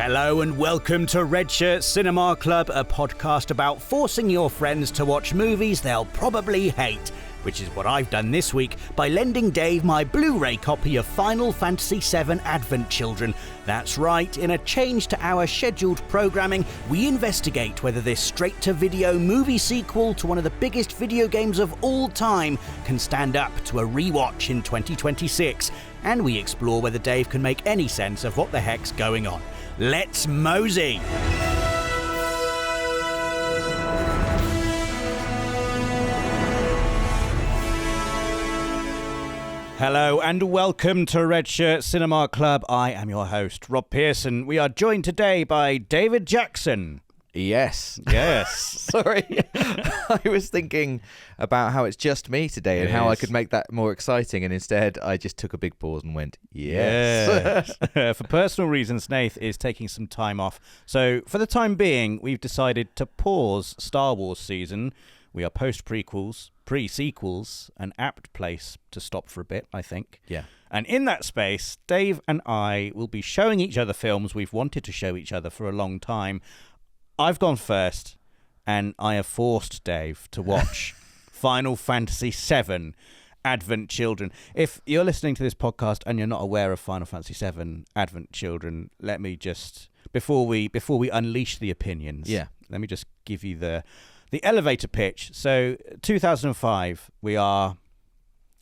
Hello and welcome to Red Shirt Cinema Club, a podcast about forcing your friends to watch movies they'll probably hate, which is what I've done this week by lending Dave my Blu-ray copy of Final Fantasy VII Advent Children. That's right, in a change to our scheduled programming, we investigate whether this straight-to-video movie sequel to one of the biggest video games of all time can stand up to a rewatch in 2026, and we explore whether Dave can make any sense of what the heck's going on. Let's mosey! Hello and welcome to Red Shirt Cinema Club. I am your host, Rob Pearson. We are joined today by David Jackson. Yes. Yes. Sorry. I was thinking about how it's just me today and how I could make that more exciting, and instead I just took a big pause and went, yes. For personal reasons, Nath is taking some time off. So for the time being, we've decided to pause Star Wars season. We are post-prequels, pre-sequels, an apt place to stop for a bit, I think. Yeah. And in that space, Dave and I will be showing each other films we've wanted to show each other for a long time. I've gone first, and I have forced Dave to watch Final Fantasy VII Advent Children. If you're listening to this podcast and you're not aware of Final Fantasy VII Advent Children, let me just, before we unleash the opinions, let me just give you the elevator pitch. So 2005, we are,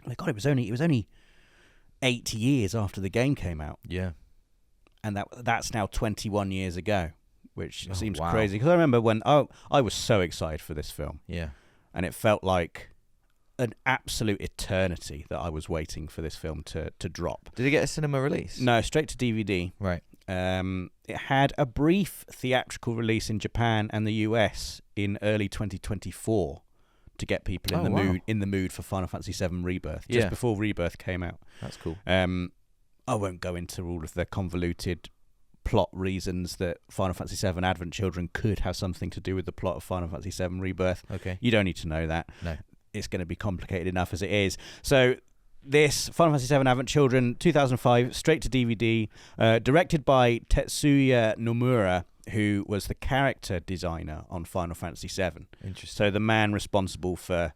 oh God, it was only 8 years after the game came out. Yeah. And that's now 21 years ago, which seems crazy. Because I remember when I was so excited for this film. Yeah. And it felt like an absolute eternity that I was waiting for this film to drop. Did it get a cinema release? No, straight to DVD. Right. It had a brief theatrical release in Japan and the US in early 2024 to get people in the mood for Final Fantasy VII Rebirth, just before Rebirth came out. That's cool. I won't go into all of the convoluted plot reasons that Final Fantasy VII Advent Children could have something to do with the plot of Final Fantasy VII Rebirth. Okay. You don't need to know that. No. It's going to be complicated enough as it is. So this Final Fantasy VII Advent Children, 2005, straight to DVD, directed by Tetsuya Nomura, who was the character designer on Final Fantasy VII. Interesting. So the man responsible for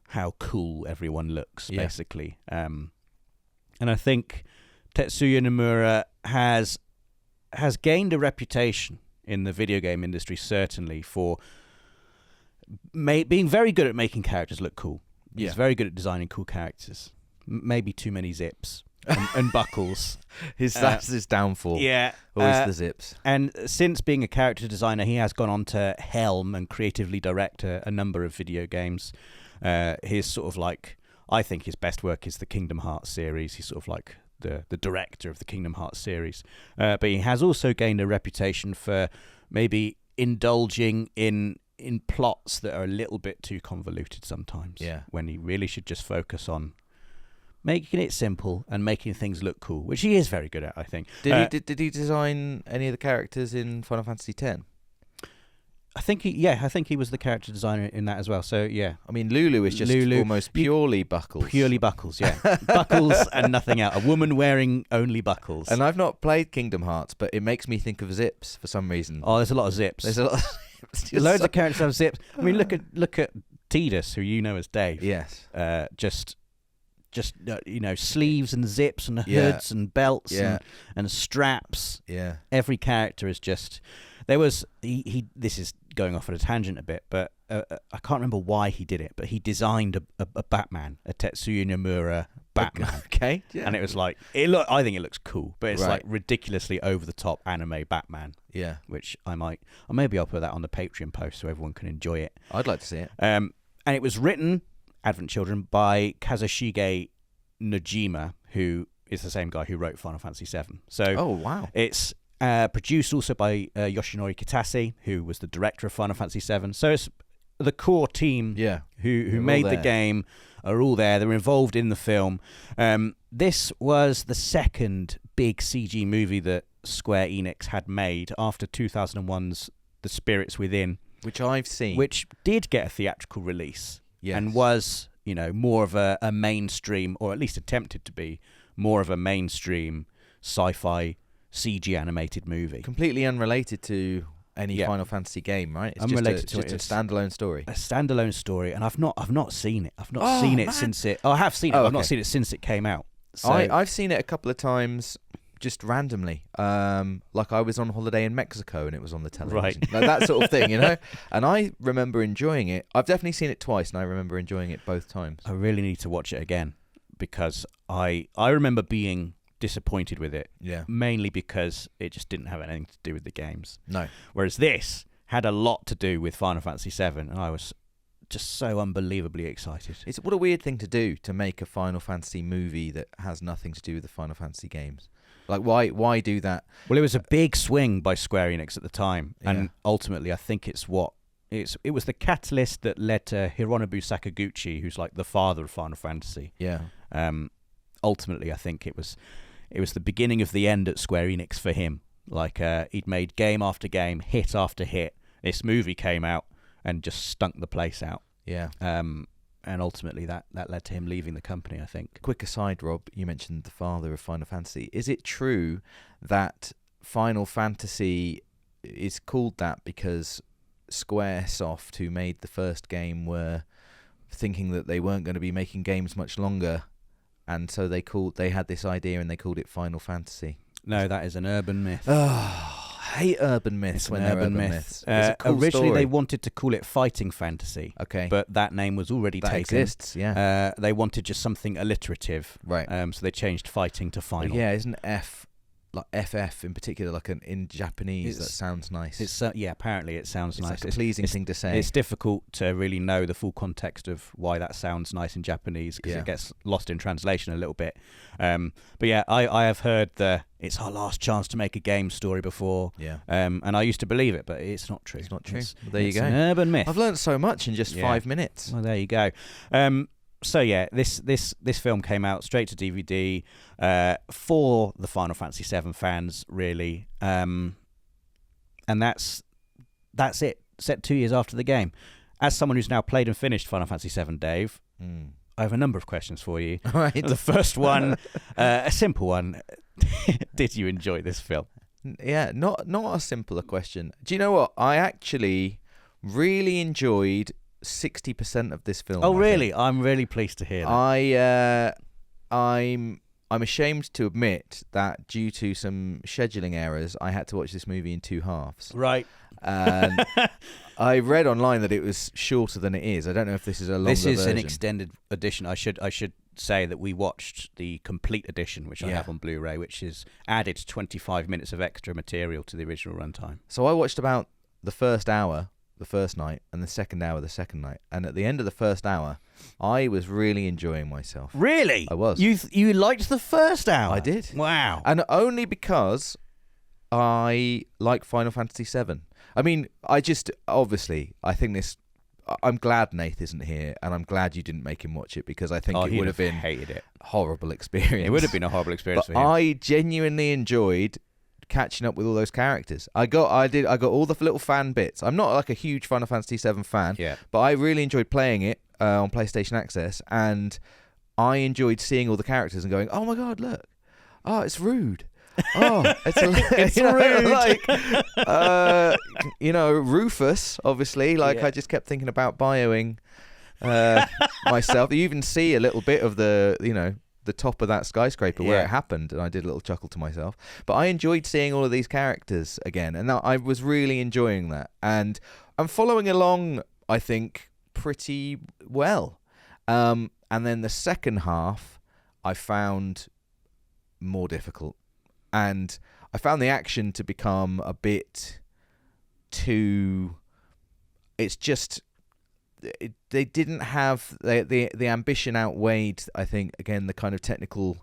how cool everyone looks, basically. And I think Tetsuya Nomura has gained a reputation in the video game industry, certainly, for being very good at making characters look cool. He's very good at designing cool characters. Maybe too many zips and buckles. That's his downfall. Yeah. Always the zips. And since being a character designer, he has gone on to helm and creatively direct a number of video games. His sort of like, I think his best work is the Kingdom Hearts series. He's sort of like the director of the Kingdom Hearts series. But he has also gained a reputation for maybe indulging in plots that are a little bit too convoluted sometimes. Yeah. When he really should just focus on making it simple and making things look cool, which he is very good at, I think. Did he design any of the characters in Final Fantasy X? I think he was the character designer in that as well. So yeah, I mean Lulu is just almost purely buckles. Purely buckles, yeah. Buckles and nothing else. A woman wearing only buckles. And I've not played Kingdom Hearts, but it makes me think of zips for some reason. Oh, there's a lot of zips. There's a lot of zips. Loads of characters have zips. I mean, look at Tidus, who you know as Dave. Yes. Just sleeves and zips and hoods and belts and straps. Yeah. Every character is just. There was this is going off on a tangent a bit, but I can't remember why he did it, but he designed a Batman, a Tetsuya Nomura Batman. Okay. Yeah. And it was like I think it looks cool, but it's like ridiculously over the top anime Batman. Yeah. Which maybe I'll put that on the Patreon post so everyone can enjoy it. I'd like to see it. And it was written, Advent Children, by Kazushige Nojima, who is the same guy who wrote Final Fantasy VII. So it's produced also by Yoshinori Kitase, who was the director of Final Fantasy VII. So it's the core team who made the game are all there. They're involved in the film. This was the second big CG movie that Square Enix had made after 2001's The Spirits Within. Which I've seen. Which did get a theatrical release and was, more of a mainstream, or at least attempted to be, more of a mainstream sci-fi CG animated movie. Completely unrelated to any Yeah. Final Fantasy game, right? It's Unrelated just to it. a standalone story. A standalone story, and I've not seen it. I've not Oh, seen it man. since it. Oh, I have seen it. Oh, I've not okay. seen it since it came out. So I've seen it a couple of times, just randomly. Like I was on holiday in Mexico and it was on the television, Right. like that sort of thing, you know. And I remember enjoying it. I've definitely seen it twice, and I remember enjoying it both times. I really need to watch it again because I remember being disappointed with it, Yeah. mainly because it just didn't have anything to do with the games. No. Whereas this had a lot to do with Final Fantasy VII, and I was just so unbelievably excited. It's what a weird thing to do, to make a Final Fantasy movie that has nothing to do with the Final Fantasy games. Like, why do that? Well, it was a big swing by Square Enix at the time, and Yeah. ultimately, I think it was the catalyst that led to Hironobu Sakaguchi, who's like the father of Final Fantasy. Yeah. Ultimately, I think it was the beginning of the end at Square Enix for him. Like he'd made game after game, hit after hit. This movie came out and just stunk the place out. Yeah. And ultimately, that led to him leaving the company, I think. Quick aside, Rob, you mentioned the father of Final Fantasy. Is it true that Final Fantasy is called that because Squaresoft, who made the first game, were thinking that they weren't going to be making games much longer, and so they had this idea and they called it Final Fantasy? No, that is an urban myth. Oh, I hate urban myths It's when an they're urban urban myth. myths. It's a cool Originally, story. they wanted to call it Fighting Fantasy, Okay, but that name was already that taken. exists, yeah. They wanted just something alliterative, Right. so they changed Fighting to But Final. yeah, isn't FF in particular, like in Japanese, that sounds nice. It's apparently it sounds It's nice. like a pleasing thing to say. It's difficult to really know the full context of why that sounds nice in Japanese because Yeah. it gets lost in translation a little bit. But yeah, I have heard it's our last chance to make a game story before. Yeah. And I used to believe it, but it's not true. It's not true. It's, Well, there you it's go. an urban myth. I've learned so much in just Yeah. 5 minutes. Well, there you go. So yeah, this film came out straight to DVD for the Final Fantasy VII fans, really, and that's it. Set 2 years after the game. As someone who's now played and finished Final Fantasy VII, Dave, I have a number of questions for you. All right. The first one, a simple one: did you enjoy this film? Yeah, not a simpler question. Do you know what? I actually really enjoyed 60% of this film. Oh, I really? think. I'm really pleased to hear that. I'm ashamed to admit that due to some scheduling errors, I had to watch this movie in 2 halves. Right. And I read online that it was shorter than it is. I don't know if this is a longer This is version. an extended edition. I should say that we watched the complete edition, which I have on Blu-ray, which is added 25 minutes of extra material to the original runtime. So I watched about the first hour the first night and the second hour the second night. And at the end of the first hour, I was really enjoying myself. Really? I was. You liked the first hour? I did. Wow. And only because I like Final Fantasy VII. I mean, I think this... I'm glad Nath isn't here, and I'm glad you didn't make him watch it, because I think it would have been hated it. a horrible experience. It would have been a horrible experience But for him. I genuinely enjoyed catching up with all those characters. I got all the little fan bits. I'm not like a huge Final Fantasy VII fan, but I really enjoyed playing it on PlayStation Access, and I enjoyed seeing all the characters and going, "Oh my god, look! Oh, it's Rude. Oh, it's Rude." Rufus. Obviously, I just kept thinking about bioing myself. You even see a little bit of the top of that skyscraper where it happened, and I did a little chuckle to myself. But I enjoyed seeing all of these characters again, and I was really enjoying that. And I'm following along, I think, pretty well. And then the second half, I found more difficult. And I found the action to become a bit too... It's just... They didn't have the ambition outweighed, I think, again, the kind of technical.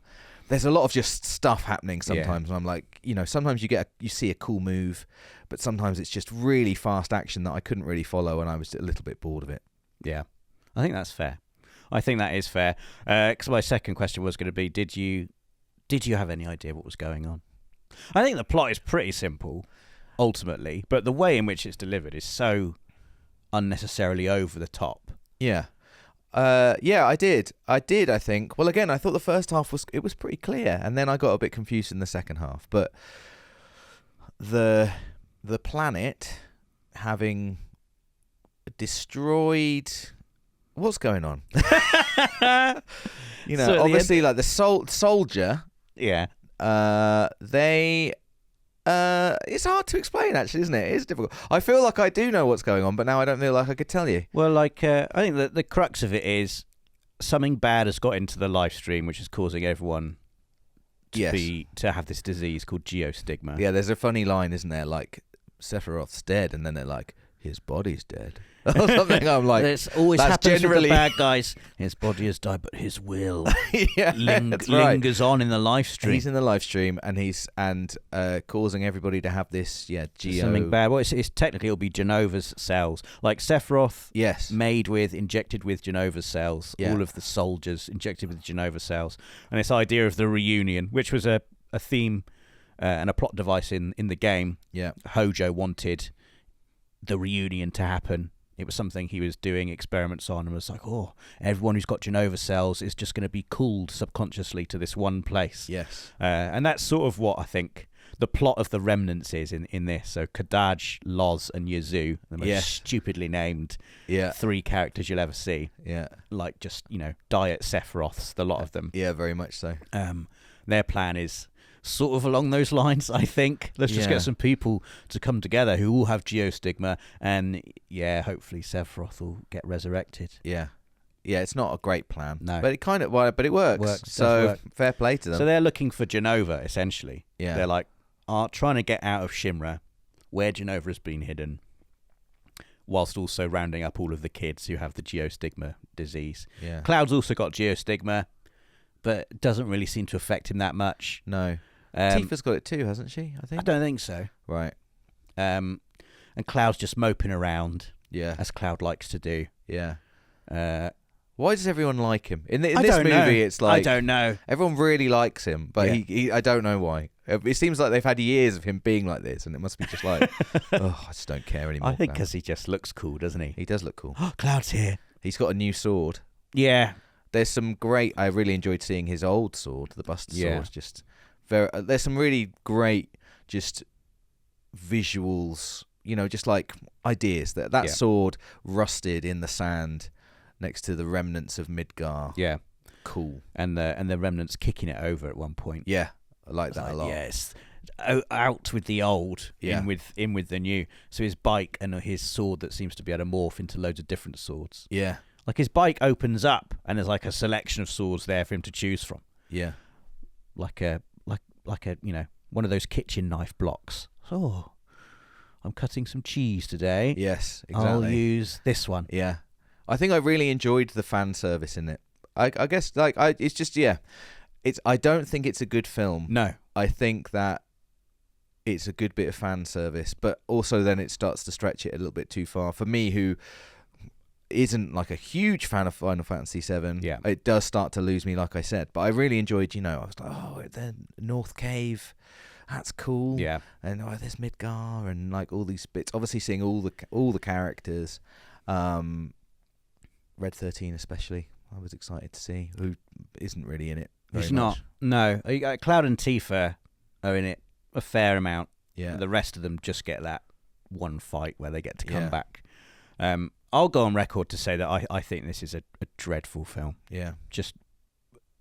There's a lot of just stuff happening sometimes, and I'm like, sometimes you see a cool move, but sometimes it's just really fast action that I couldn't really follow, and I was a little bit bored of it. Yeah, I think that's fair. I think that is fair. Because my second question was going to be, did you have any idea what was going on? I think the plot is pretty simple, ultimately, but the way in which it's delivered is so unnecessarily over the top. Yeah. I did, I think. Well, again, I thought the first half was pretty clear, and then I got a bit confused in the second half. But the planet having destroyed. What's going on? So obviously, like the soldier. Yeah. They. It's hard to explain, actually, isn't it? It's difficult. I feel like I do know what's going on, but now I don't feel like I could tell you. Well, like I think that the crux of it is something bad has got into the live stream, which is causing everyone to have this disease called geostigma. Yeah, there's a funny line, isn't there? Like Sephiroth's dead, and then they're like, his body's dead. Or something. I'm like, it's always that's happens generally... with the bad guys. His body has died, but his will that's right. lingers on in the live stream. He's in the live stream, and he's causing everybody to have this something bad. Well, it's technically it'll be Genova's cells, like Sephiroth. Yes, injected with Genova's cells. Yeah. All of the soldiers injected with Genova cells, and this idea of the reunion, which was a theme and a plot device in the game. Yeah, Hojo wanted the reunion to happen. It was something he was doing experiments on, and was like, oh, everyone who's got Genova cells is just going to be cooled subconsciously to this one place. Yes. And that's sort of what I think the plot of the Remnants is in this. So Kadaj, Loz, and Yazoo, the most stupidly named 3 characters you'll ever see. Yeah. Like just, diet Sephiroths, the lot of them. Yeah, very much so. Their plan is sort of along those lines, I think. Let's just get some people to come together who all have geostigma, and hopefully Sephiroth will get resurrected. Yeah, it's not a great plan, no, but it works. So fair play to them. So they're looking for Genova, essentially. Yeah, they're like trying to get out of Shimra, where Genova has been hidden, whilst also rounding up all of the kids who have the geostigma disease. Yeah, Cloud's also got geostigma, but it doesn't really seem to affect him that much. No. Tifa's got it too, hasn't she? I think. I don't think so. Right. And Cloud's just moping around. Yeah. As Cloud likes to do. Yeah. Why does everyone like him? In this movie, know. It's like... I don't know. Everyone really likes him, but he I don't know why. It seems like they've had years of him being like this, and it must be just like, I just don't care anymore. I think because he just looks cool, doesn't he? He does look cool. Cloud's here. He's got a new sword. Yeah. There's some great... I really enjoyed seeing his old sword, the Buster sword, just... there's some really great just visuals, just like ideas. That sword rusted in the sand next to the remnants of Midgar. Yeah, cool. And the remnants kicking it over at one point. Yeah, I like that a lot. Yes, out with the old, in with the new. So his bike and his sword that seems to be able to morph into loads of different swords. Yeah, like his bike opens up and there's like a selection of swords there for him to choose from. Yeah, like a one of those kitchen knife blocks. Oh, I'm cutting some cheese today. Yes, exactly. I'll use this one. Yeah, I think I really enjoyed the fan service in it. I guess it's just I don't think it's a good film. No, I think that it's a good bit of fan service, but also then it starts to stretch it a little bit too far. For me, who isn't like a huge fan of Final Fantasy VII, it does start to lose me, like I said. But I really enjoyed, I was like, the North Cave, that's cool. Yeah. And there's Midgar and like all these bits. Obviously seeing all the characters, Red 13 especially, I was excited to see, who isn't really in it very much. No. Cloud and Tifa are in it a fair amount. Yeah. The rest of them just get that one fight where they get to come back. I'll go on record to say that I think this is a dreadful film. Yeah.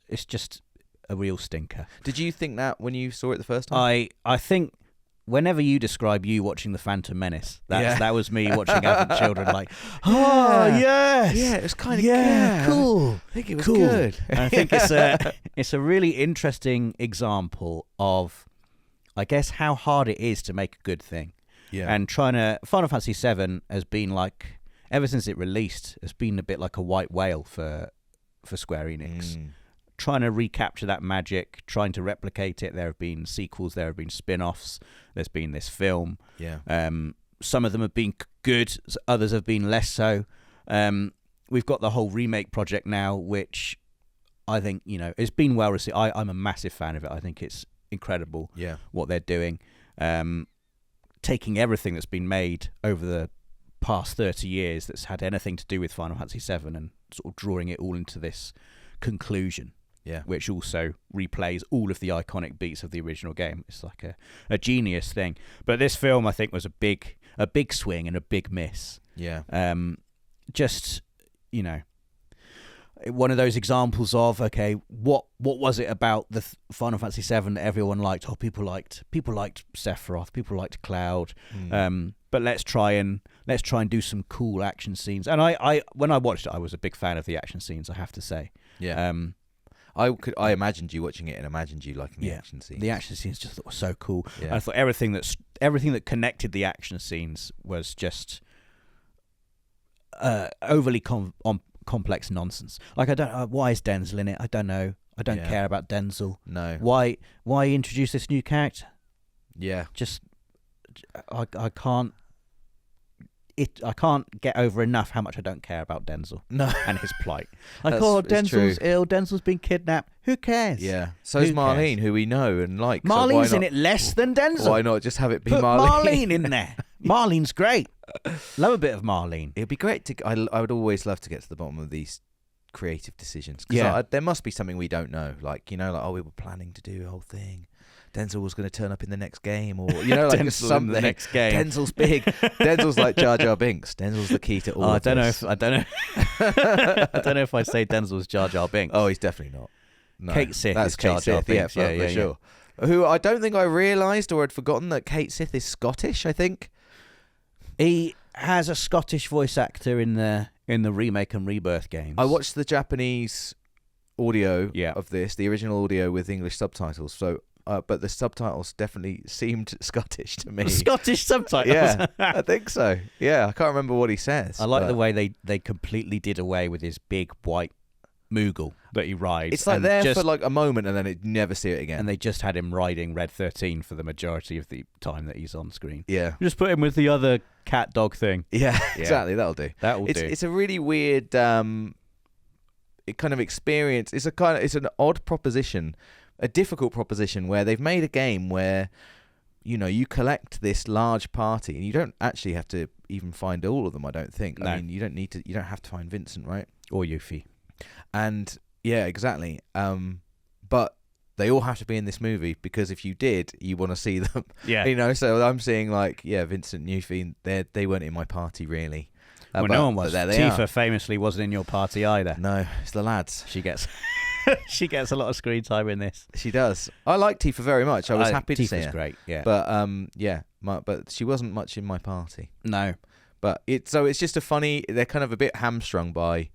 It's just a real stinker. Did you think that when you saw it the first time? I think whenever you describe you watching The Phantom Menace, that was me watching Advent Children like, yes! Yeah, it was kind of cool. I think it was good. And I think it's a really interesting example of, I guess, how hard it is to make a good thing. Yeah. And Final Fantasy VII has been like, ever since it released, has been a bit like a white whale for Square Enix. Trying to recapture that magic, trying to replicate it. There have been sequels, there have been spin-offs, there's been this film. Yeah. Some of them have been good, others have been less so. We've got the whole remake project now, which I think, it's been well received. I'm a massive fan of it. I think it's incredible what they're doing. Taking everything that's been made over the past 30 years that's had anything to do with Final Fantasy VII and sort of drawing it all into this conclusion. Yeah. which also replays all of the iconic beats of the original game. It's like a genius thing. But this film, I think, was a big swing and a big miss. Yeah. Just, one of those examples of, okay, what was it about the Final Fantasy VII that everyone liked? Oh, people liked Sephiroth, people liked Cloud. But let's try and do some cool action scenes. And I when I watched it, I was a big fan of the action scenes, I have to say. Yeah. I imagined you watching it and imagined you liking the action scenes. The action scenes just were so cool. Yeah. I thought everything that connected the action scenes was just overly complex nonsense. Like, I don't. Why is Denzel in it? I don't know. I don't care about Denzel. No. Why introduce this new character? Yeah. Just I can't. I can't get over enough how much I don't care about Denzel. No. And his plight. Like, Denzel's ill. Denzel's been kidnapped. Who cares? Yeah. So's Marlene, who we know and like. Marlene's so in it less than Denzel. Why not just have it be Put Marlene? Marlene in there. Marlene's great. Love a bit of Marlene. It'd be great to. I would always love to get to the bottom of these creative decisions. Because there must be something we don't know. Like, we were planning to do a whole thing. Denzel was going to turn up in the next game, or like Denzel something. In the next game. Denzel's big. Denzel's like Jar Jar Binks. Denzel's the key to all. I don't know. I don't know if I say Denzel's Jar Jar Binks. Oh, he's definitely not. No, Kate Sith that's is Jar Jar Binks. Yeah, for sure. Who I don't think I realised or had forgotten that Kate Sith is Scottish. I think he has a Scottish voice actor in the remake and rebirth games. I watched the Japanese audio of this, the original audio with English subtitles. So. But the subtitles definitely seemed Scottish to me. Scottish subtitles? Yeah, I think so. Yeah, I can't remember what he says. I like the way they completely did away with his big white Moogle that he rides. It's like there for like a moment and then you never see it again. And they just had him riding Red 13 for the majority of the time that he's on screen. Yeah. Just put him with the other cat dog thing. Yeah, exactly. That'll do. It's a really weird kind of experience. It's an odd proposition. A difficult proposition where they've made a game where you collect this large party and you don't actually have to even find all of them. I don't think. No. I mean, you don't have to find Vincent, right? Or Yuffie. And yeah, exactly. But they all have to be in this movie because if you did, you want to see them. Yeah. So I'm seeing Vincent, Yuffie. They weren't in my party really. Well, no one was. Tifa famously wasn't in your party either. No, it's the lads. She gets a lot of screen time in this. She does. I like Tifa very much. I was happy to see her. Tifa's great, yeah. But but she wasn't much in my party. No. But it's just a funny. They're kind of a bit hamstrung by,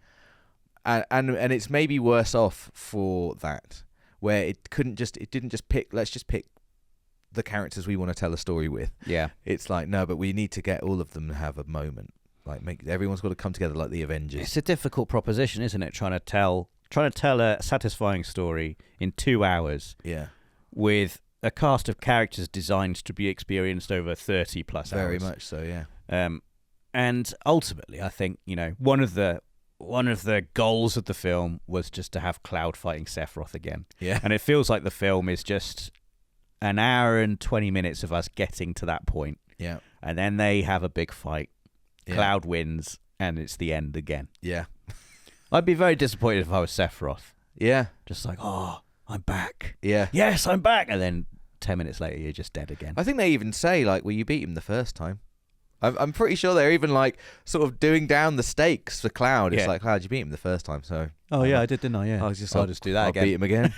and it's maybe worse off for that, where it didn't just pick. Let's just pick the characters we want to tell a story with. Yeah. It's like no, but we need to get all of them to have a moment. Like everyone's got to come together like the Avengers. It's a difficult proposition, isn't it? Trying to tell a satisfying story in 2 hours. Yeah. With a cast of characters designed to be experienced over 30 plus hours. Very much so, yeah. And ultimately, I think one of the goals of the film was just to have Cloud fighting Sephiroth again. Yeah. And it feels like the film is just an hour and 20 minutes of us getting to that point. Yeah. And then they have a big fight. Yeah. Cloud wins, and it's the end again. Yeah. I'd be very disappointed if I was Sephiroth. Yeah. Just like, oh, I'm back. Yeah. Yes, I'm back. And then 10 minutes later, you're just dead again. I think they even say, well, you beat him the first time. I'm pretty sure they're even, sort of doing down the stakes for Cloud. It's like, Cloud, you beat him the first time, so... Oh, yeah, I did, didn't I? Yeah. I'll just do that again. Beat him again.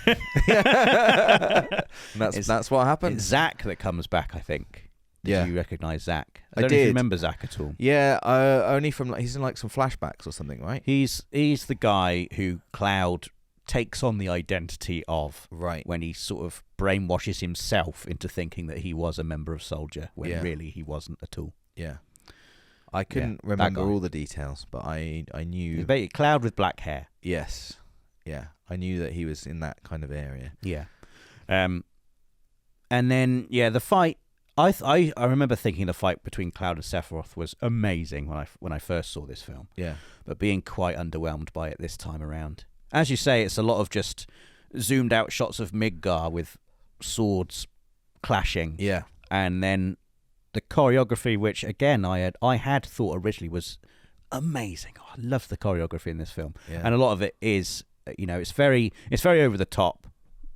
That's what happened. It's Zack that comes back, I think. Did you recognise Zack? I don't know if you you remember Zack at all. Yeah, only from he's in some flashbacks or something, right? He's the guy who Cloud takes on the identity of, right, when he sort of brainwashes himself into thinking that he was a member of Soldier when really he wasn't at all. Yeah, I couldn't remember all the details, but I knew Cloud with black hair. Yes, yeah, I knew that he was in that kind of area. Yeah, and then the fight. I remember thinking the fight between Cloud and Sephiroth was amazing when I first saw this film. Yeah. But being quite underwhelmed by it this time around. As you say, it's a lot of just zoomed out shots of Midgar with swords clashing. Yeah. And then the choreography, which again I had thought originally was amazing. Oh, I love the choreography in this film. Yeah. And a lot of it is it's very over the top,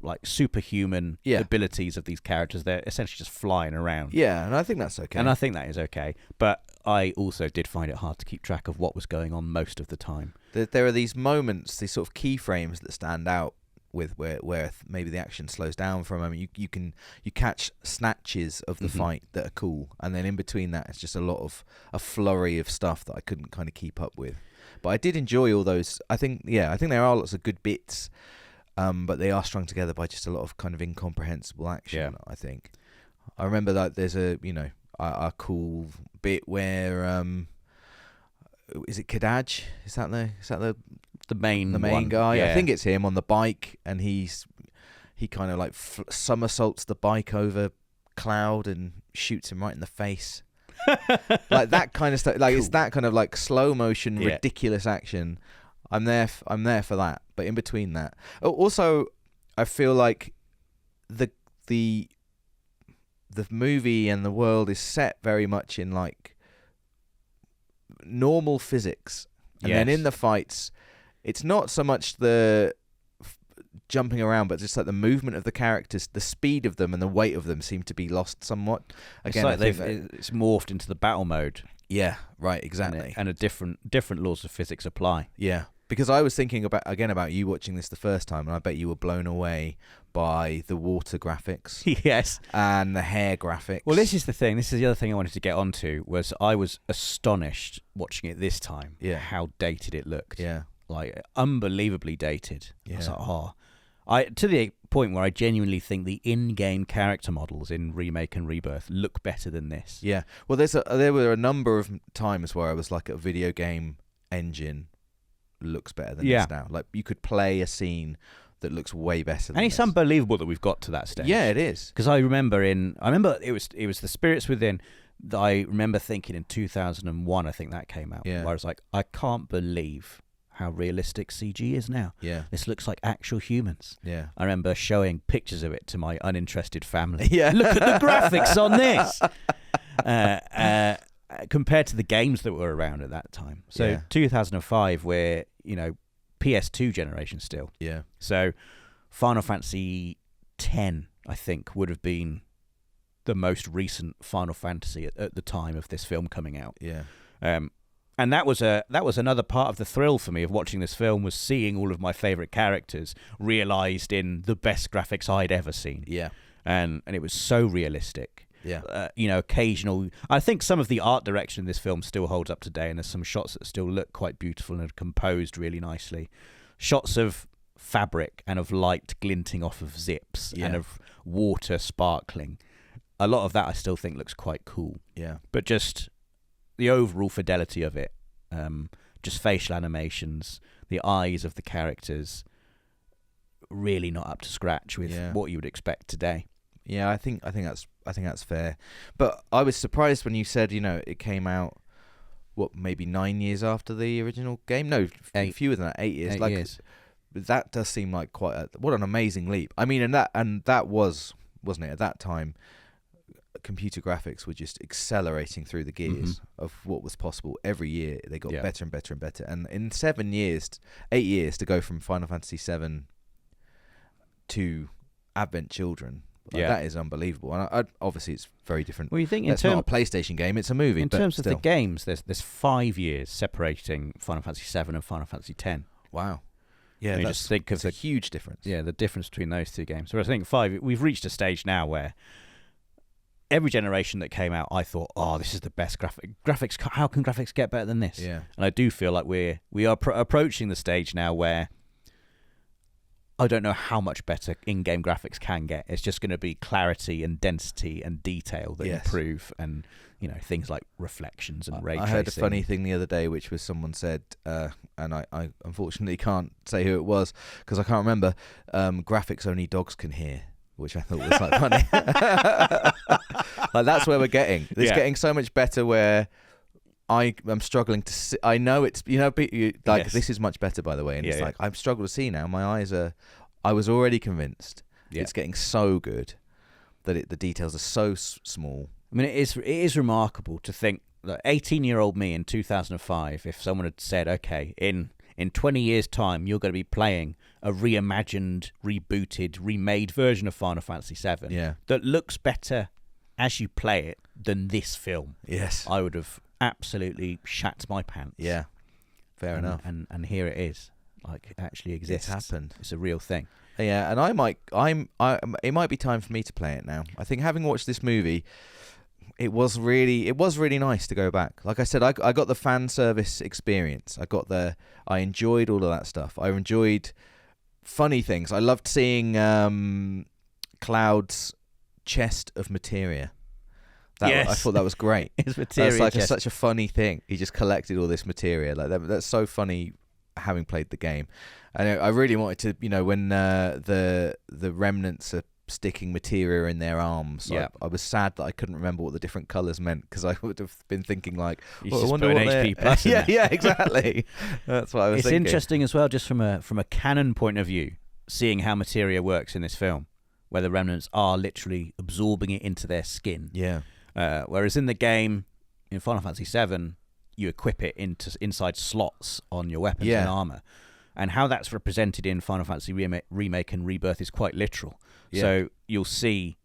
like superhuman Yeah. abilities of these characters. They're essentially just flying around. Yeah, and I think that's okay. And I think that is okay. But I also did find it hard to keep track of what was going on most of the time. There are these moments, these sort of keyframes that stand out with where maybe the action slows down for a moment. You catch snatches of the fight that are cool, and then in between that, it's just a flurry of stuff that I couldn't kind of keep up with. But I did enjoy all those. I think there are lots of good bits, but they are strung together by just a lot of kind of incomprehensible action. Yeah. I think I remember that there's a cool bit where is it Kadaj? Is that the main guy? Yeah. I think it's him on the bike, and he kind of like somersaults the bike over Cloud and shoots him right in the face. Like that kind of stuff. Like cool. It's that kind of like slow motion, ridiculous action. I'm there for that. But in between that, also I feel like the movie and the world is set very much in like normal physics, and then in the fights, it's not so much the jumping around, but just like the movement of the characters, the speed of them and the weight of them seem to be lost somewhat. Again, it's morphed into the battle mode. Yeah, right, exactly. And a different laws of physics apply. Yeah, because I was thinking about you watching this the first time, and I bet you were blown away by the water graphics. Yes. And the hair graphics. Well, this is the thing. This is the other thing I wanted to get onto, was I was astonished watching it this time. Yeah. How dated it looked. Yeah. Like unbelievably dated. Yeah. I was like, to the point where I genuinely think the in-game character models in Remake and Rebirth look better than this. Yeah. Well, there were a number of times where I was like, a video game engine looks better than this now. Like, you could play a scene that looks way better than this. And it's unbelievable that we've got to that stage. Yeah, it is. Because I remember it was the Spirits Within that I remember thinking in 2001, I think that came out. Yeah. Where I was like, I can't believe how realistic CG is now. Yeah. This looks like actual humans. Yeah. I remember showing pictures of it to my uninterested family. Yeah. Look at the graphics on this. Compared to the games that were around at that time. So 2005, we're, PS2 generation still. Yeah. So Final Fantasy X, I think, would have been the most recent Final Fantasy at the time of this film coming out. Yeah. And that was another part of the thrill for me of watching this film, was seeing all of my favourite characters realised in the best graphics I'd ever seen. Yeah. And it was so realistic. Yeah. Occasional. I think some of the art direction in this film still holds up today, and there's some shots that still look quite beautiful and are composed really nicely. Shots of fabric and of light glinting off of zips and of water sparkling. A lot of that I still think looks quite cool. Yeah. But just the overall fidelity of it, just facial animations, the eyes of the characters, really not up to scratch with what you would expect today. Yeah, I think that's fair. But I was surprised when you said, it came out, maybe 9 years after the original game? No, 8. Fewer than that, 8 years. 8 years. That does seem like what an amazing leap. I mean, and that was, wasn't it, at that time, computer graphics were just accelerating through the gears of what was possible. Every year they got better and better and better. And in 8 years to go from Final Fantasy VII to Advent Children, that is unbelievable. And obviously it's very different. Well, you think it's not a PlayStation game; it's a movie. In but terms still. of the games, there's 5 years separating Final Fantasy VII and Final Fantasy X. Wow. Yeah, you just think of a huge difference. Yeah, the difference between those two games. Whereas I think 5, we've reached a stage now where every generation that came out, I thought, this is the best graphics. How can graphics get better than this? Yeah. And I do feel like we are approaching the stage now where I don't know how much better in-game graphics can get. It's just going to be clarity and density and detail that improve, and things like reflections and ray tracing. I heard a funny thing the other day, which was someone said, and I unfortunately can't say who it was because I can't remember. Graphics only dogs can hear, which I thought was like funny. Like that's where we're getting. It's getting so much better where I am struggling to see. I know it's this is much better, by the way, and it's like I'm struggling to see now. My eyes are. I was already convinced. It's getting so good that the details are so small. I mean, it is remarkable to think that 18-year-old me in 2005, if someone had said, okay, in in 20 years' time, you're going to be playing a reimagined, rebooted, remade version of Final Fantasy VII that looks better as you play it than this film. Yes. I would have absolutely shat my pants. Yeah. Fair enough. And here it is. Like, it actually exists. It's happened. It's a real thing. Yeah, and it might be time for me to play it now. I think having watched this movie, it was really nice to go back. Like I said, I got the fan service experience. I enjoyed all of that stuff. I enjoyed funny things. I loved seeing Cloud's chest of materia. I thought that was great. His materia That's like chest. such a funny thing. He just collected all this materia. Like that's so funny, having played the game. And I really wanted to, when the remnants are sticking materia in their arms. I was sad that I couldn't remember what the different colours meant, because I would have been thinking like, you just put an HP plus in there. Yeah, exactly. That's what I was thinking. It's interesting as well, just from a canon point of view, seeing how materia works in this film, where the remnants are literally absorbing it into their skin. Yeah. Whereas in the game, in Final Fantasy VII, you equip it inside slots on your weapons and armor. And how that's represented in Final Fantasy Remake and Rebirth is quite literal. Yeah. So you'll see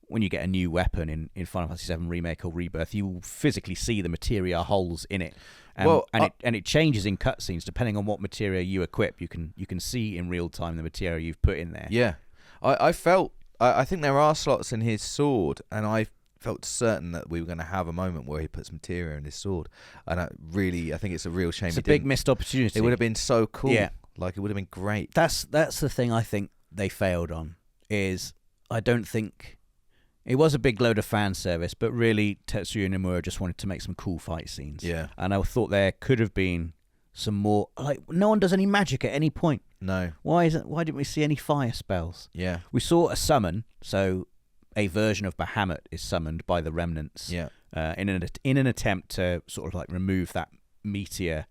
when you get a new weapon in Final Fantasy VII Remake or Rebirth, you will physically see the materia holes in it. And it changes in cutscenes depending on what materia you equip. You can see in real time the materia you've put in there. Yeah, I think there are slots in his sword, and I felt certain that we were going to have a moment where he puts materia in his sword, and I think it's a real shame. It's a big missed opportunity. It would have been so cool. Yeah, like it would have been great. That's the thing I think they failed on. Is I don't think it was a big load of fan service, but really Tetsuya Nomura just wanted to make some cool fight scenes. Yeah, and I thought there could have been some more. Like, no one does any magic at any point. No. Why didn't we see any fire spells? Yeah, we saw a summon. So a version of Bahamut is summoned by the remnants. Yeah. In an attempt to sort of like remove that meteor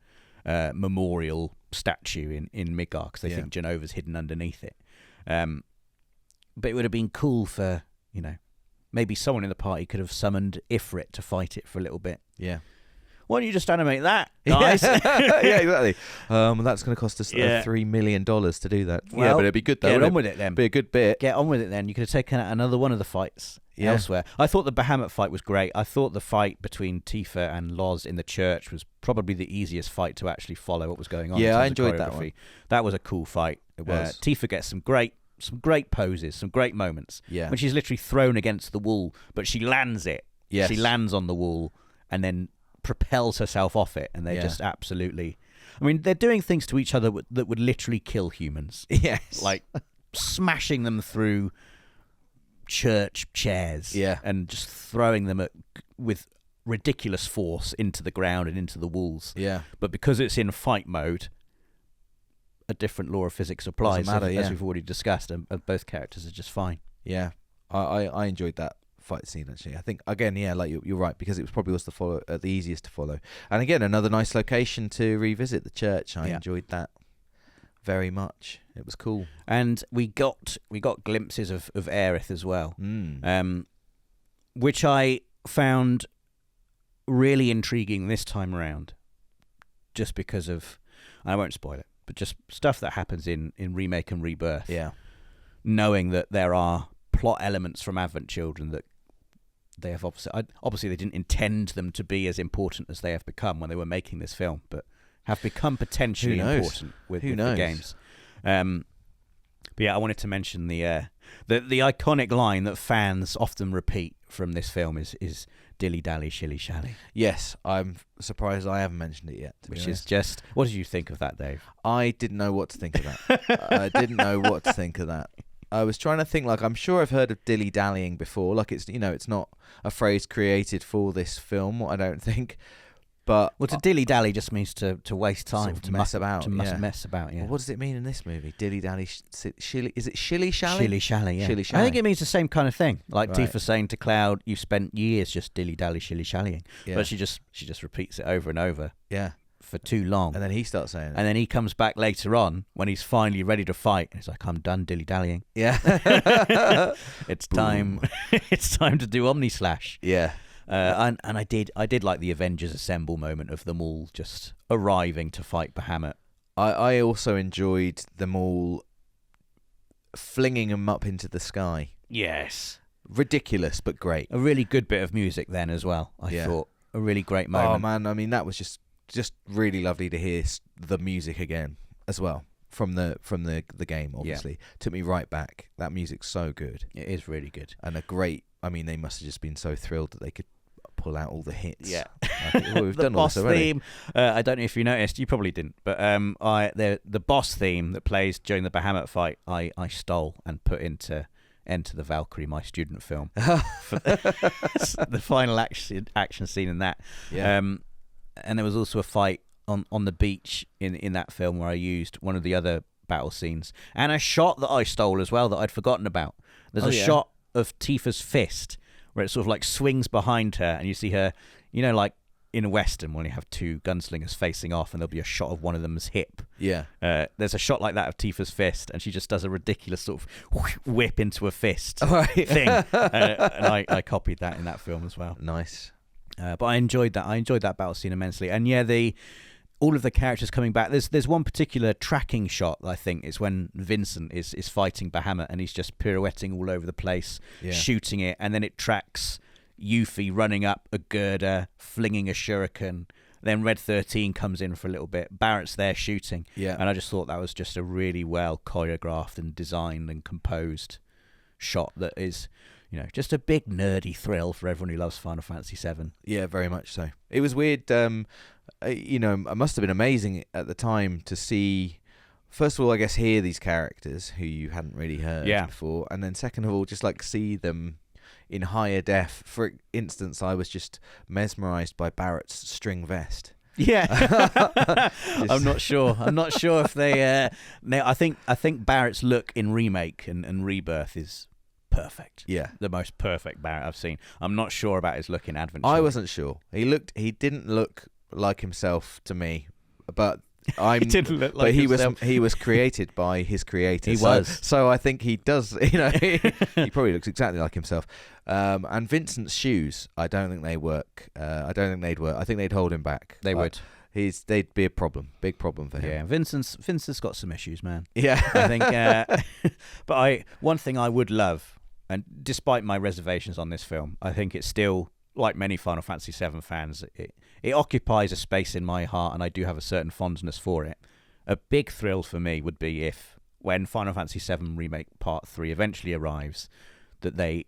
memorial statue in Midgar, because they think Genova's hidden underneath it. But it would have been cool for, maybe someone in the party could have summoned Ifrit to fight it for a little bit. Yeah. Why don't you just animate that, guys? Yeah, exactly. That's going to cost us $3 million to do that. Well, yeah, but it'd be good though. Get on with it then. Be a good bit. Get on with it then. You could have taken out another one of the fights elsewhere. I thought the Bahamut fight was great. I thought the fight between Tifa and Loz in the church was probably the easiest fight to actually follow what was going on. Yeah, I enjoyed that one. That was a cool fight. It was. Tifa gets some great poses, some great moments. Yeah. When she's literally thrown against the wall, but she lands it. Yes. She lands on the wall and then propels herself off it, and they just absolutely. I mean, they're doing things to each other that would literally kill humans. Yes. Like smashing them through church chairs. Yeah. And just throwing them with ridiculous force into the ground and into the walls. Yeah. But because it's in fight mode, a different law of physics applies. Doesn't matter, as we've already discussed, and both characters are just fine. Yeah. I enjoyed that fight scene, actually. I think, again, like you're right, because it was the easiest to follow. And again, another nice location to revisit, the church. I enjoyed that very much. It was cool. And we got glimpses of Aerith as well, which I found really intriguing this time around, just because of, I won't spoil it, but just stuff that happens in Remake and Rebirth. Yeah. Knowing that there are plot elements from Advent Children that they have obviously they didn't intend them to be as important as they have become when they were making this film, but have become potentially important with the games. But yeah, I wanted to mention the iconic line that fans often repeat from this film is dilly dally shilly shally. Yes, I'm surprised I haven't mentioned it yet. Which is just, what did you think of that, Dave? I didn't know what to think of that. I didn't know what to think of that. I was trying to think, like, I'm sure I've heard of dilly dallying before. Like, it's it's not a phrase created for this film, I don't think. But to dilly dally just means to waste time, sort of to mess about. Mess about. Yeah. Well, what does it mean in this movie? Dilly dally, shilly? Is it shilly shally? Shilly shally. Yeah. Shilly shally. I think it means the same kind of thing. Like Right. Tifa saying to Cloud, "You've spent years just dilly dally shilly shallying," Yeah. but she just repeats it over and over. Yeah. For too long. And then he starts saying it. And then he comes back later on when he's finally ready to fight. And he's like, "I'm done dilly dallying. Yeah. It's time. It's time to do Omni Slash." Yeah. And I did like the Avengers Assemble moment of them all just arriving to fight Bahamut. I also enjoyed them all flinging them up into the sky. Yes. Ridiculous, but great. A really good bit of music then as well, I thought. A really great moment. Oh, man. I mean, that was just really lovely to hear the music again as well from the game, obviously. Took me right back. That music's so good. It is really good. And they must have just been so thrilled that they could pull out all the hits. Yeah. We've done all this already. Theme, I don't know if you noticed, you probably didn't, but the boss theme that plays during the Bahamut fight, I stole and put into Enter the Valkyrie, my student film, for the final action scene in that. Yeah. And there was also a fight on the beach in that film where I used one of the other battle scenes, and a shot that I stole as well that I'd forgotten about. There's a shot of Tifa's fist where it sort of like swings behind her, and you see her, like in a Western when you have two gunslingers facing off and there'll be a shot of one of them's hip. Yeah. There's a shot like that of Tifa's fist, and she just does a ridiculous sort of whip into a fist thing. And I copied that in that film as well. Nice. But I enjoyed that. I enjoyed that battle scene immensely. And yeah, all of the characters coming back. There's one particular tracking shot, I think, is when Vincent is fighting Bahamut and he's just pirouetting all over the place, shooting it, and then it tracks Yuffie running up a girder, flinging a shuriken. Then Red 13 comes in for a little bit. Barrett's there shooting. Yeah. And I just thought that was just a really well choreographed and designed and composed shot that is, just a big nerdy thrill for everyone who loves Final Fantasy VII. Yeah, very much so. It was weird. It must have been amazing at the time to see, first of all, I guess, hear these characters who you hadn't really heard before. And then second of all, just like see them in higher def. For instance, I was just mesmerized by Barrett's string vest. Yeah. I'm not sure if they I think Barrett's look in Remake and Rebirth is perfect. Yeah. The most perfect Barrett I've seen. I'm not sure about his look in Advent. I wasn't sure. He didn't look like himself to me, but he didn't look like himself. He was created by his creator. He was. So I think he does, he probably looks exactly like himself. And Vincent's shoes, I don't think they work. I don't think they'd work. I think they'd hold him back. They would. They'd be a problem, big problem for him. Yeah, Vincent's got some issues, man. Yeah. I think but one thing I would love, and despite my reservations on this film, I think it's still, like many Final Fantasy VII fans, it occupies a space in my heart, and I do have a certain fondness for it. A big thrill for me would be if, when Final Fantasy VII Remake Part 3 eventually arrives, that they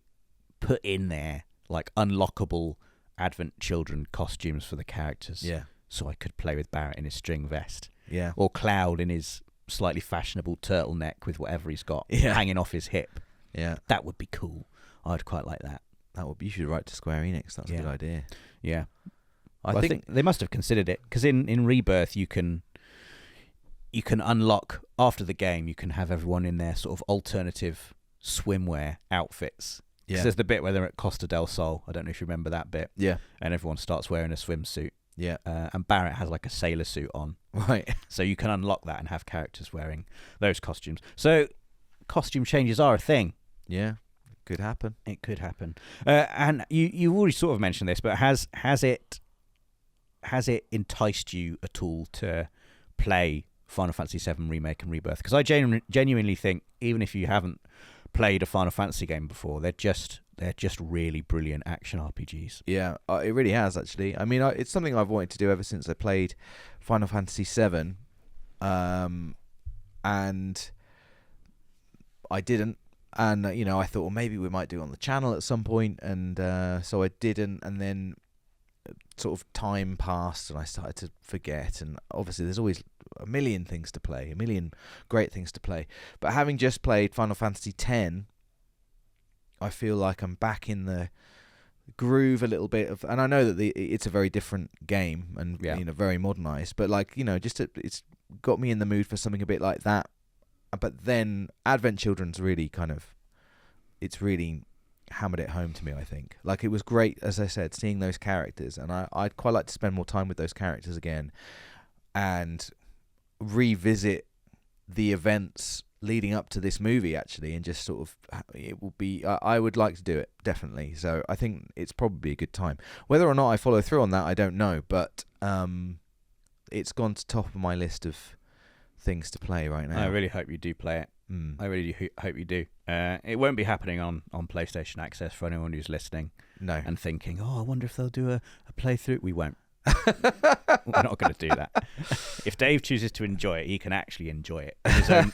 put in there like unlockable Advent Children costumes for the characters. Yeah. So I could play with Barrett in his string vest. Yeah. Or Cloud in his slightly fashionable turtleneck with whatever he's got hanging off his hip. Yeah. That would be cool. I'd quite like that. You should write to Square Enix. That's a good idea. Yeah. I think they must have considered it, because in Rebirth you can unlock, after the game, you can have everyone in their sort of alternative swimwear outfits. Yeah. There's the bit where they're at Costa del Sol. I don't know if you remember that bit. Yeah. And everyone starts wearing a swimsuit. Yeah. And Barrett has like a sailor suit on. Right. So you can unlock that and have characters wearing those costumes. So costume changes are a thing. Yeah. Could happen. It could happen. And you already sort of mentioned this, but has it enticed you at all to play Final Fantasy VII Remake and Rebirth? Because I genuinely think, even if you haven't played a Final Fantasy game before, they're just really brilliant action RPGs. Yeah, it really has, actually. I mean, it's something I've wanted to do ever since I played Final Fantasy VII, and I didn't. And I thought, well, maybe we might do it on the channel at some point, and so I didn't. And then sort of time passed, and I started to forget. And obviously, there's always a million things to play, a million great things to play. But having just played Final Fantasy X, I feel like I'm back in the groove a little bit of, and I know that it's a very different game and very modernized, but it's got me in the mood for something a bit like that. But then Advent Children's really it's really hammered it home to me, I think. Like, it was great, as I said, seeing those characters, and I'd quite like to spend more time with those characters again and revisit the events leading up to this movie, actually, and just sort of, it will be, I would like to do it, definitely. So I think it's probably a good time. Whether or not I follow through on that, I don't know, but it's gone to top of my list of things to play right now. I really hope you do play it. I really hope you do. It won't be happening on PlayStation Access for anyone who's listening. No. And thinking, I wonder if they'll do a playthrough. We won't. We're not going to do that. If Dave chooses to enjoy it, he can actually enjoy it in his own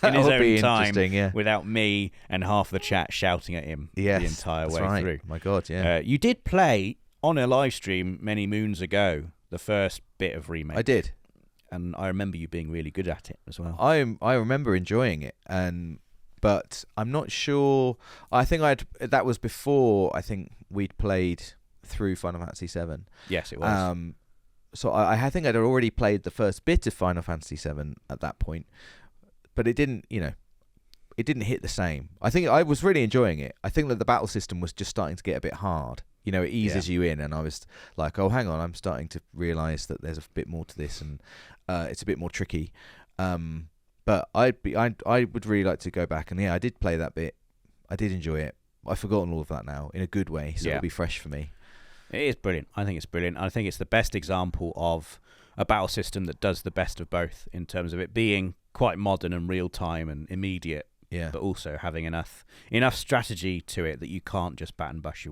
time, without me and half the chat shouting at him the entire way through. My God, yeah. You did play on a live stream many moons ago the first bit of Remake. I did. And I remember you being really good at it as well. I remember enjoying it, but I'm not sure. I think that was before I think we'd played through Final Fantasy VII. Yes, it was. So I think I'd already played the first bit of Final Fantasy VII at that point, but it didn't hit the same. I think I was really enjoying it. I think that the battle system was just starting to get a bit hard. It eases you in, and I was like, oh, hang on, I'm starting to realise that there's a bit more to this, and it's a bit more tricky. But I would really like to go back, and I did play that bit. I did enjoy it. I've forgotten all of that now in a good way, so it'll be fresh for me. It is brilliant. I think it's brilliant. I think it's the best example of a battle system that does the best of both in terms of it being quite modern and real time and immediate, but also having enough strategy to it that you can't just button bash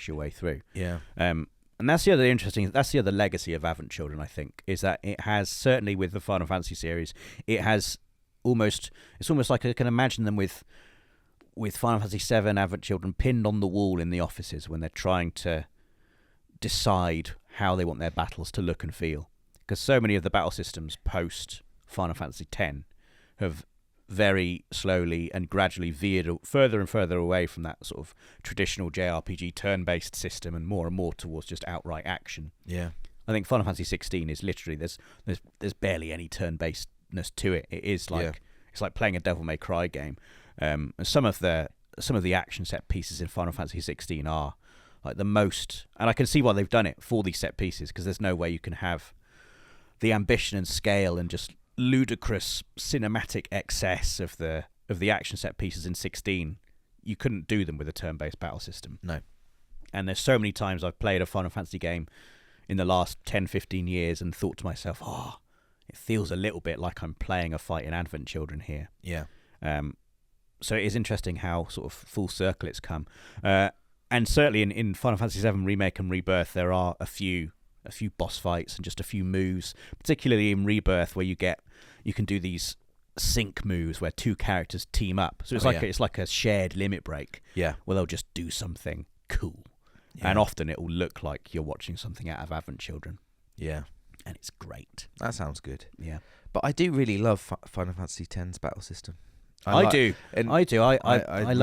your way through. Yeah. And that's the other legacy of Advent Children, I think, is that it has, certainly with the Final Fantasy series, it's almost like I can imagine them with Final Fantasy VII Advent Children pinned on the wall in the offices when they're trying to decide how they want their battles to look and feel. Because so many of the battle systems post Final Fantasy X have very slowly and gradually veered further and further away from that sort of traditional JRPG turn-based system and more towards just outright action. Yeah, I think Final Fantasy 16 is literally there's barely any turn-basedness to it. It is like it's like playing a Devil May Cry game. And some of the action set pieces in Final Fantasy 16 are like the most, and I can see why they've done it for these set pieces, because there's no way you can have the ambition and scale and just ludicrous cinematic excess of the action set pieces in 16. You couldn't do them with a turn-based battle system. No. And there's so many times I've played a Final Fantasy game in the last 10-15 years and thought to myself, it feels a little bit like I'm playing a fight in Advent Children here. Yeah. So it is interesting how sort of full circle it's come. And certainly in Final Fantasy VII Remake and Rebirth, there are a few boss fights and just a few moves, particularly in Rebirth, where you can do these sync moves where two characters team up. So it's like a shared limit break. Yeah. Where they'll just do something cool. Yeah. And often it will look like you're watching something out of Advent Children. Yeah. And it's great. That sounds good. Yeah. But I do really love Final Fantasy X's battle system. I do. I love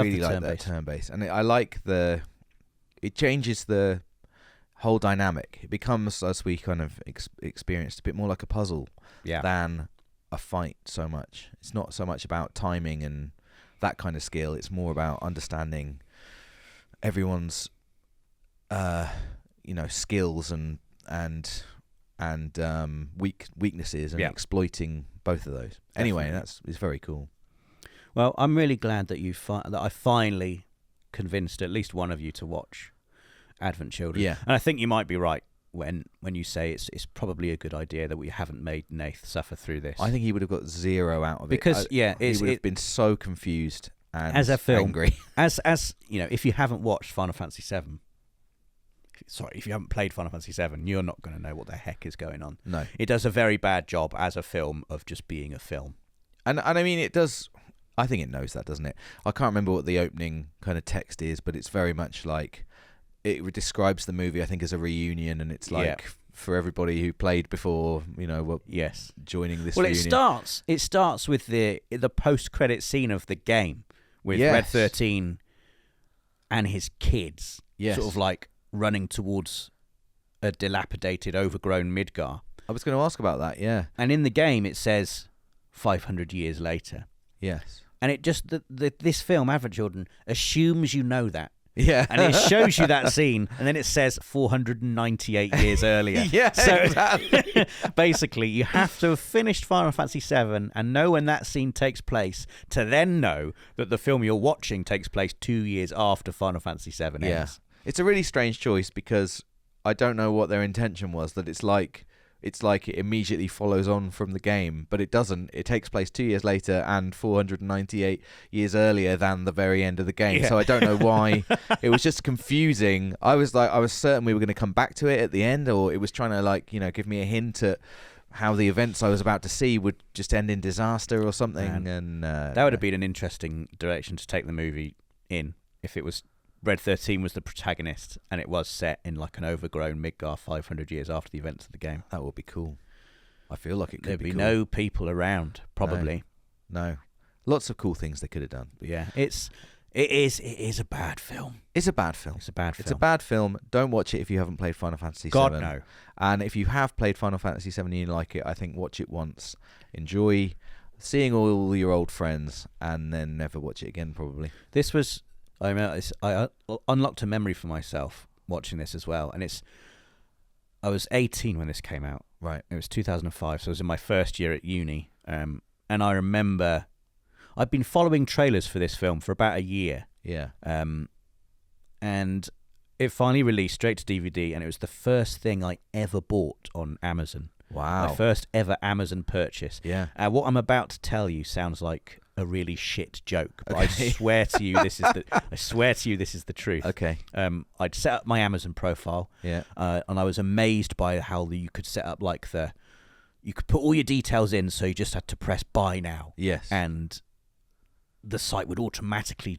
really the like turn-based. And I like it changes the whole dynamic. It becomes, as we kind of experienced, a bit more like a puzzle than a fight so much. It's not so much about timing and that kind of skill. It's more about understanding everyone's skills and weaknesses and exploiting both of those. Anyway, it's very cool. Well, I'm really glad that that I finally convinced at least one of you to watch Advent Children. Yeah. And I think you might be right when you say it's probably a good idea that we haven't made Nath suffer through this. I think he would have got 0 out of because, it. Because, he would have been so confused and as a film, angry. as if you haven't watched Final Fantasy VII, if you haven't played Final Fantasy VII, you're not going to know what the heck is going on. No. It does a very bad job as a film of just being a film. And I mean, it does... I think it knows that, doesn't it? I can't remember what the opening kind of text is, but it's very much like it describes the movie, I think, as a reunion, and it's like for everybody who played before, joining this reunion. Well, it starts with the post-credit scene of the game with Red 13 and his kids sort of like running towards a dilapidated, overgrown Midgar. I was going to ask about that, yeah. And in the game it says 500 years later. Yes. And it just, this film, Advent Children, assumes you know that. Yeah. And it shows you that scene, and then it says 498 years earlier. Yeah, so, exactly. Basically, you have to have finished Final Fantasy VII and know when that scene takes place to then know that the film you're watching takes place 2 years after Final Fantasy VII ends. It's a really strange choice because I don't know what their intention was, that it's like it's like it immediately follows on from the game, but it doesn't. It takes place 2 years later and 498 years earlier than the very end of the game. Yeah. So I don't know why. It was just confusing. I was certain we were going to come back to it at the end, or it was trying to like, give me a hint at how the events I was about to see would just end in disaster or something. And that would have been an interesting direction to take the movie in if it was Red 13 was the protagonist and it was set in like an overgrown Midgar 500 years after the events of the game. That would be cool. I feel like it could There'd be be cool. no people around, probably. No. Lots of cool things they could have done. But yeah, it is a bad film. It's a bad film. It's a bad film. It's a bad film. Don't watch it if you haven't played Final Fantasy VII. God, no. And if you have played Final Fantasy VII and you like it, I think watch it once. Enjoy seeing all your old friends and then never watch it again, probably. This was... I unlocked a memory for myself watching this as well, and I was 18 when this came out. Right. It was 2005, so I was in my first year at uni, and I remember I'd been following trailers for this film for about a year. Yeah. And it finally released straight to DVD, and it was the first thing I ever bought on Amazon. Wow. My first ever Amazon purchase. Yeah. What I'm about to tell you sounds like a really shit joke, but Okay. I swear to you this is the truth. Okay. I'd set up my Amazon profile, Yeah. and I was amazed by how you could set up you could put all your details in, so you just had to press buy now. Yes. And the site would automatically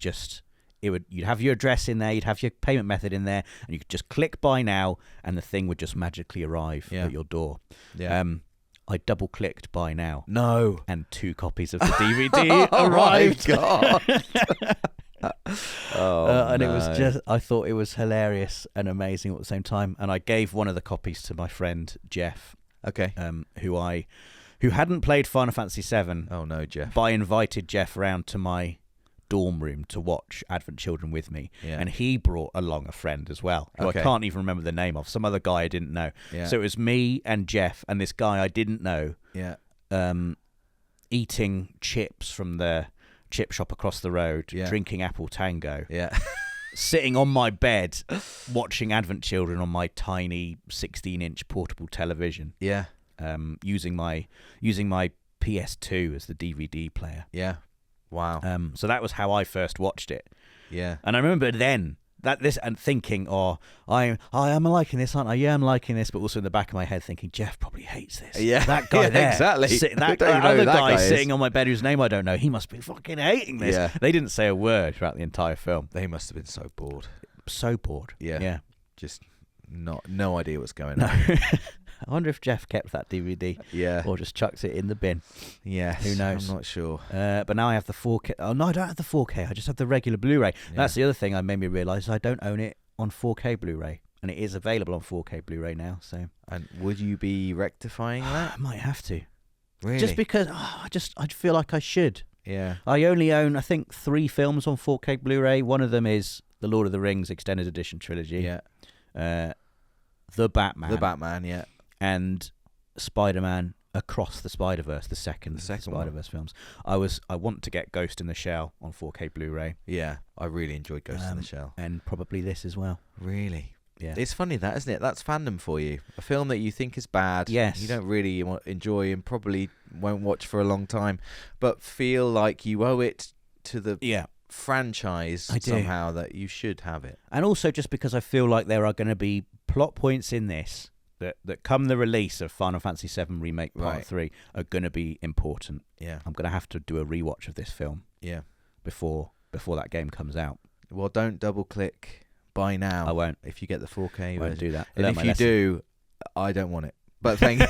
you'd have your address in there, you'd have your payment method in there, and you could just click buy now, and the thing would just magically arrive at your door. Yeah. I double clicked buy now. No. And 2 copies of the DVD arrived. Oh my God. And it was just, I thought it was hilarious and amazing at the same time. And I gave one of the copies to my friend Jeff, Okay. who hadn't played Final Fantasy VII. Oh no, Jeff. But I invited Jeff round to my dorm room to watch Advent Children with me, Yeah. and he brought along a friend as well, who Okay. I can't even remember the name of, some other guy I didn't know. Yeah. So it was me and Jeff and this guy I didn't know, Yeah. eating chips from the chip shop across the road, Yeah. drinking Apple Tango, Yeah. sitting on my bed watching Advent Children on my tiny 16-inch portable television, Yeah. using my PS2 as the DVD player. Yeah. Wow. So that was how I first watched it. Yeah. And I remember then and thinking, I am liking this, aren't I? Yeah, I'm liking this, but also in the back of my head thinking, Jeff probably hates this. Yeah. That guy Yeah, there, exactly. that Don't even know other who that guy guy is. sitting on my bed whose name I don't know, he must be fucking hating this. Yeah. They didn't say a word throughout the entire film. They must have been so bored. So bored. Yeah. Yeah. Just no idea what's going on. I wonder if Jeff kept that DVD Yeah. or just chucked it in the bin. Yes. Who knows? I'm not sure. But now I have the 4K. Oh, no, I don't have the 4K. I just have the regular Blu-ray. Yeah. That's the other thing I made me realise. I don't own it on 4K Blu-ray. And it is available on 4K Blu-ray now. So And would you be rectifying I that? might have to. Really? Just because I feel like I should. Yeah. I only own, I think, 3 films on 4K Blu-ray. One of them is the Lord of the Rings Extended Edition trilogy. Yeah. The Batman. The Batman, yeah. And Spider-Man Across the Spider-Verse, the second Spider-Verse films. I want to get Ghost in the Shell on 4K Blu-ray. Yeah. I really enjoyed Ghost in the Shell. And probably this as well. Really? Yeah. It's funny that, isn't it? That's fandom for you. A film that you think is bad. Yes. You don't really enjoy and probably won't watch for a long time, but feel like you owe it to the franchise I do. somehow that you should have it. And also just because I feel like there are going to be plot points in this that come the release of Final Fantasy VII Remake Part 3 are going to be important. Yeah. I'm going to have to do a rewatch of this film Yeah. before that game comes out. Well, don't double click buy now. I won't. If you get the 4K I won't version. do that. And Learn if my you lesson. do, I don't want it. But thank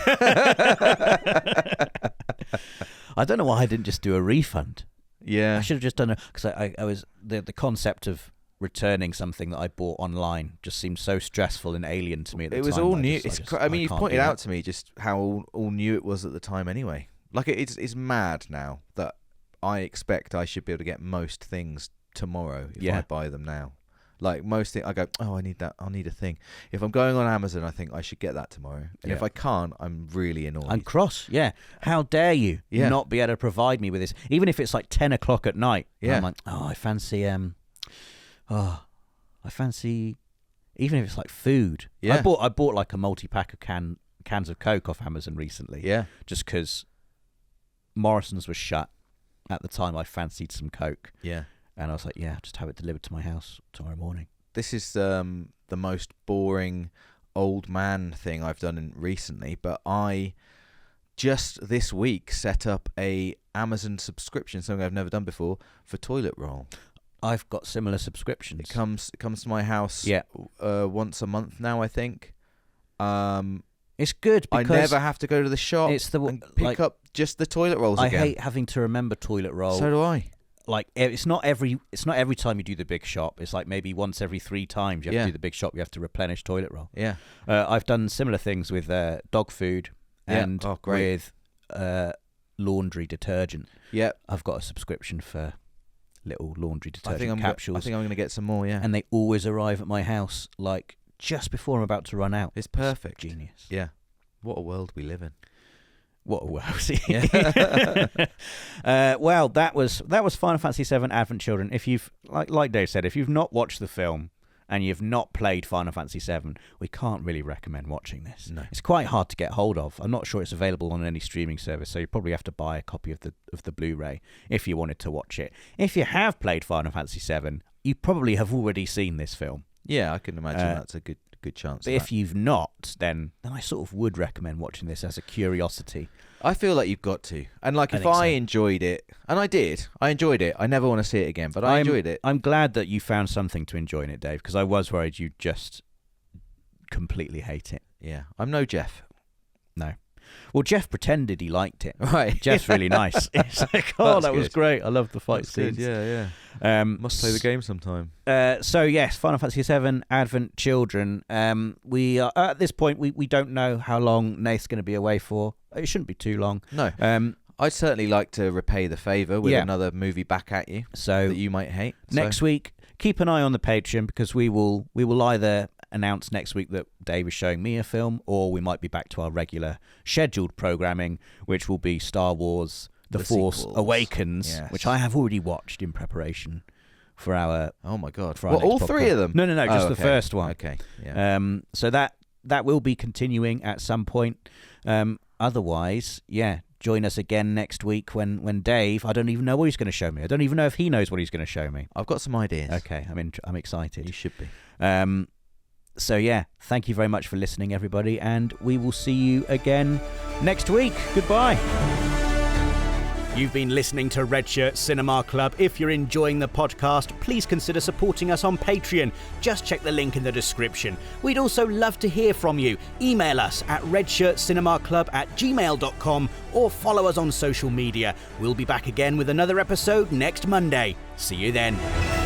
I don't know why I didn't just do a refund. Yeah. I should have just done because I was the concept of returning something that I bought online just seemed so stressful and alien to me at the time. It was all that new. I mean, you've can't pointed do out that. to me just how all new it was at the time anyway. Like, it's mad now that I expect I should be able to get most things tomorrow if I buy them now. Like, most things, I go, oh, I need that. I'll need a thing. If I'm going on Amazon, I think I should get that tomorrow. And if I can't, I'm really annoyed. I'm cross, yeah. How dare you not be able to provide me with this? Even if it's like 10 o'clock at night. Yeah. I'm like, I fancy, even if it's like food. Yeah. I bought like a multi-pack of cans of Coke off Amazon recently. Yeah. Just because Morrison's was shut at the time. I fancied some Coke. Yeah. And I was like, yeah, just have it delivered to my house tomorrow morning. This is the most boring old man thing I've done recently, but I just this week set up a Amazon subscription, something I've never done before, for toilet roll. I've got similar subscriptions. It comes to my house once a month now, I think. It's good because I never have to go to the shop and pick up just the toilet rolls again. I hate having to remember toilet roll. So do I. Like it's not every time you do the big shop. It's like maybe once every 3 times you have to do the big shop. You have to replenish toilet roll. Yeah. I've done similar things with dog food and with laundry detergent. Yeah. I've got a subscription for little laundry detergent capsules. I think I'm going to get some more. Yeah. And they always arrive at my house like just before I'm about to run out. It's perfect. It's genius. Yeah. What a world we live in. What a world. Well, that was Final Fantasy VII Advent Children. If you've like Dave said, if you've not watched the film and you've not played Final Fantasy VII, we can't really recommend watching this. No. It's quite hard to get hold of. I'm not sure it's available on any streaming service, so you probably have to buy a copy of the Blu-ray if you wanted to watch it. If you have played Final Fantasy VII, you probably have already seen this film. Yeah, I can imagine that's a good chance. But if you've not, then I sort of would recommend watching this as a curiosity. I feel like you've got to. And like if I enjoyed it, and I did, I enjoyed it. I never want to see it again, but I enjoyed it. I'm glad that you found something to enjoy in it, Dave, because I was worried you'd just completely hate it. Yeah, I'm no Jeff. No. Well, Jeff pretended he liked it. Right. Jeff's really nice. It's like, that was great. I love the fight scenes. Good. Yeah. Must play the game sometime. So yes, Final Fantasy VII Advent Children. We are at this point. We don't know how long Nath's going to be away for. It shouldn't be too long. No. I'd certainly like to repay the favour with another movie back at you. So that you might hate. Next week, keep an eye on the Patreon because we will either announce next week that Dave is showing me a film, or we might be back to our regular scheduled programming, which will be Star Wars The Force sequels. Awakens, which I have already watched in preparation for our oh my god for our all next 3 of them. No, just the first one. Okay. Yeah. So that will be continuing at some point. Otherwise, join us again next week when Dave, I don't even know what he's going to show me. I don't even know if he knows what he's going to show me. I've got some ideas. Okay, I'm excited. You should be. So thank you very much for listening, everybody, and we will see you again next week. Goodbye. You've been listening to Red Shirt Cinema Club. If you're enjoying the podcast, please consider supporting us on Patreon. Just check the link in the description. We'd also love to hear from you. Email us at redshirtcinemaclub@gmail.com or follow us on social media. We'll be back again with another episode next Monday. See you then.